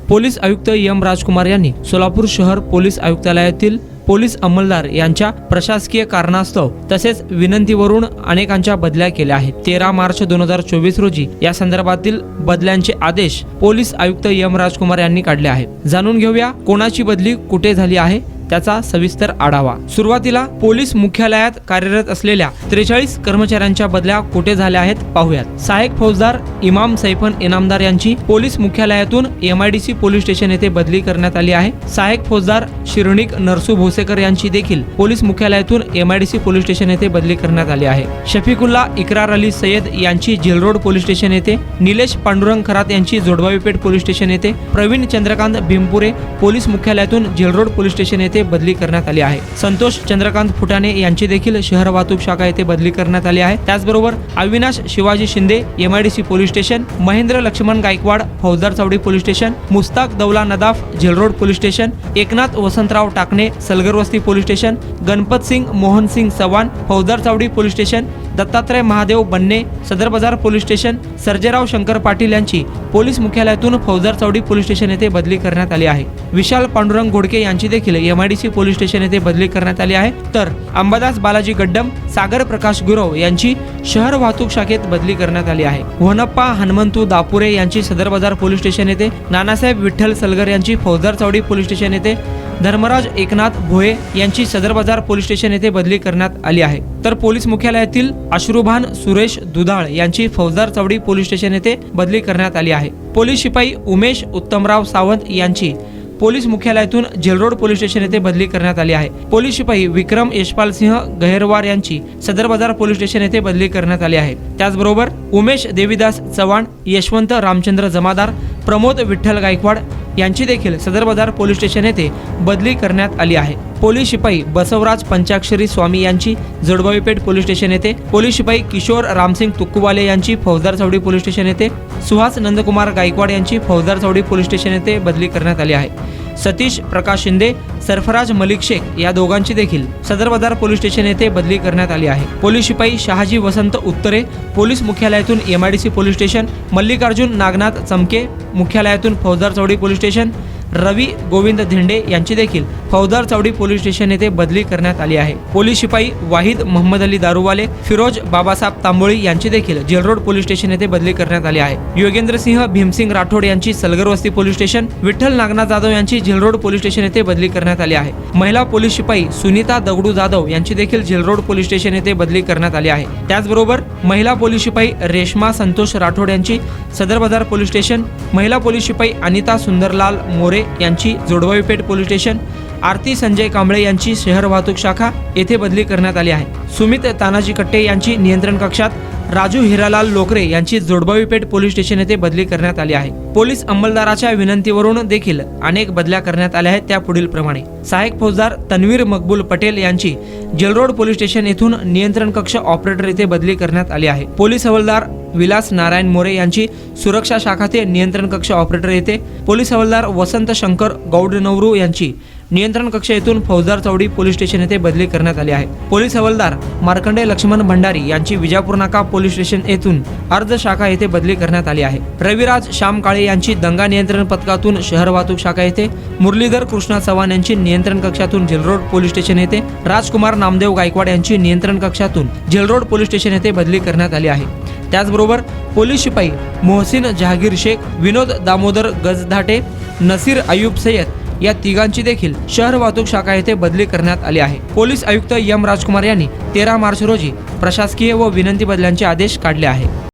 Police आयुक्त M राजकुमार यांनी सोलापूर शहर पोलीस आयुक्तालयातील पोलीस अंमलदार यांच्या प्रशासकीय कारणास्तव तसेच विनंतीवरून अनेकांच्या बदल्या केल्या आहेत। 13 मार्च 2024 रोजी या संदर्भातील बदल्यांचे आदेश पोलीस आयुक्त एम राजकुमार यांनी काढले आहेत। जाणून घेऊया कोणाची बदली कुठे झाली आहे त्याचा सविस्तर आढावा। सुरुवातीला पोलीस मुख्यालयात कार्यरत असलेल्या 43 कर्मचाऱ्यांच्या बदल्या कुठे झाल्या आहेत पाहूयात। सहाय्यक फौजदार इमाम सैफन इनामदार यांची पोलीस मुख्यालयातून MIDC पोलीस स्टेशन येथे बदली करण्यात आली आहे। सहाय्यक फौजदार शिरणिक नरसू भोसेकर यांची देखील पोलीस मुख्यालयातून MIDC पोलीस स्टेशन येथे बदली करण्यात आली आहे। शफीकुल्ला इकरार अली सय्यद यांची जेल रोड पोलीस स्टेशन येथे, निलेश पांडुरंग खरात यांची जोडबावी पेठ पोलीस स्टेशन येथे, प्रवीण चंद्रकांत भीमपुरे पोलीस मुख्यालयातून जेल रोड पोलीस स्टेशन येथे बदली करण्यात आली आहे। संतोष चंद्रकांत फुटाणे यांची देखील शहर वाहतूक शाखा येथे बदली करण्यात आली आहे। त्याचबरोबर Avinash Shivaji Shinde MIDC police station, Mahendra Laxman Gaikwad Faujdar Chawdi police station, Mushtaq Daula Nadaf jail road police station, Eknath Vasantrao Takane Salgarwasti police station, Ganpat Singh Mohan Singh Chavan Faujdar Chawdi police station, Dattatray Mahadev Banne Sadar Bazar police station, Sarjerao Shankar Patil यांची police मुख्यालयातून Faujdar Chawdi police station येथे बदली करण्यात आली आहे। विशाल पांडुरंग घोडके यांची देखील MIDC पोलीस स्टेशन येथे बदली करण्यात आली आहे। तर अंबादास बालाजी गड्डम, सागर प्रकाश गुरव यांची शहर वाहतूक शाखेत बदली करण्यात आली आहे। वनप्पा हनुमंतू दापुरे यांची सदर बाजार पोलीस स्टेशन येथे, नानासाहेब विठ्ठल सलगर यांची फौजदार चौडी पोलीस स्टेशन येथे, धर्मराज एकनाथ भोये यांची सदर बाजार पोलीस स्टेशन येथे बदली करण्यात आली आहे। तर पोलीस मुख्यालयातील अश्रुभान सुरेश दुधाळ यांची फौजदार चौडी पोलीस स्टेशन येथे बदली करण्यात आली आहे। पोलीस शिपाई उमेश उत्तमराव सावंत यांची पोलीस मुख्यालयातून जेल रोड पोलीस स्टेशन येथे बदली करण्यात आली आहे। पोलीस शिपाई विक्रम यशपाल सिंह गहेरवार यांची सदर बाजार पोलीस स्टेशन येथे बदली करण्यात आली आहे। त्याचबरोबर उमेश देवीदास चव्हाण, यशवंत रामचंद्र जमादार, प्रमोद विठ्ठल गायकवाड यांची देखील सदर बाजार पोलीस स्टेशन येथे बदली करण्यात आली आहे। पोलीस शिपाई बसवराज पंचाक्षरी स्वामी यांची जोडबावी पेठ पोलीस स्टेशन येथे, पोलीस शिपाई किशोर रामसिंग तुक्कुवाले यांची फौजदार चौडी पोलीस स्टेशन येथे, सुहास नंदकुमार गायकवाड यांची फौजदार चौडी पोलीस स्टेशन येथे बदली करण्यात आली आहे। सतीश प्रकाश शिंदे, सरफराज मलिक शेख या दोघांची देखील सदर बाजार पोलीस स्टेशन येथे बदली करण्यात आली आहे। पोलीस शिपाई शहाजी वसंत उत्तरे पोलीस मुख्यालयातून MIDC police station, Mallikarjun Nagnath Chamke मुख्यालयातून फौजदार चौडी पोलीस स्टेशन, रवी गोविंद धेंडे यांची देखील फौजदार चौडी पोलीस स्टेशन येथे बदली करण्यात आली आहे। पोलीस शिपाई वाहिद मोहम्मद अली दारूवाले, फिरोज बाबासाहेब तांबोळी यांची देखील जेल रोड पोलीस स्टेशन येथे बदली करण्यात आली आहे। योगेंद्र सिंह भीमसिंग राठोड यांची सलगरवस्ती पोलीस स्टेशन, विठ्ठल नागनाथ जाधव यांची जेल रोड पोलीस स्टेशन येथे बदली करण्यात आली आहे। महिला पोलीस शिपाई सुनीता दगडू जाधव यांची देखील जेल रोड पोलीस स्टेशन येथे बदली करण्यात आली आहे। त्याचबरोबर महिला पोलीस शिपाई रेश्मा संतोष राठोड यांची सदर बाजार पोलीस स्टेशन, महिला पोलीस शिपाई अनिता सुंदरलाल मोरे यांची जोडबावी पेठ पोलीस स्टेशन, आरती संजय कांबळे यांची शहर वाहतूक शाखा येथे बदली करण्यात आली आहे। सुमित तानाजी कट्टे यांची नियंत्रण कक्षात, राजू हिरालाल लोकरे यांची जोडबावी पेठ पोलीस स्टेशन येथे बदली करण्यात आली आहे। पोलीस अंमलदाराच्या विनंतीवरून देखील अनेक बदल्या करण्यात आल्या आहेत। त्या पुढील प्रमाणे सहाय्यक फौजदार तन्वीर मकबूल पटेल यांची जेल रोड पोलीस स्टेशन येथून नियंत्रण कक्ष ऑपरेटर येथे बदली करण्यात आली आहे। पोलीस हवालदार विलास नारायण मोरे यांची सुरक्षा शाखा ते नियंत्रण कक्ष ऑपरेटर येथे, पोलीस हवालदार वसंत शंकर गौडनवरू यांची नियंत्रण कक्ष येथून फौजदार चौडी पोलीस स्टेशन येथे बदली करण्यात आली आहे। पोलीस हवालदार मार्कंडे लक्ष्मण भंडारी यांची विजापूर नाका पोलीस स्टेशन येथून अर्ध शाखा येथे बदली करण्यात आली आहे। रविराज श्याम काळे यांची दंगा नियंत्रण पथकातून शहर वाहतूक शाखा येथे, मुरलीधर कृष्णा चव्हाण यांची नियंत्रण कक्षातून जेल रोड पोलीस स्टेशन येथे, राजकुमार नामदेव गायकवाड यांची नियंत्रण कक्षातून जेल रोड पोलीस स्टेशन येथे बदली करण्यात आली आहे। त्याचबरोबर पोलीस शिपाई मोहसिन जहागीर शेख, विनोद दामोदर गजधाटे, नसीर अयूब सय्यद या तिघांची देखील शहर वाहतूक शाखा येथे बदली करण्यात आली आहे। पोलीस आयुक्त एम राजकुमार यांनी 13 मार्च रोजी प्रशासकीय व विनंती बदल्यांचे आदेश काढले आहे।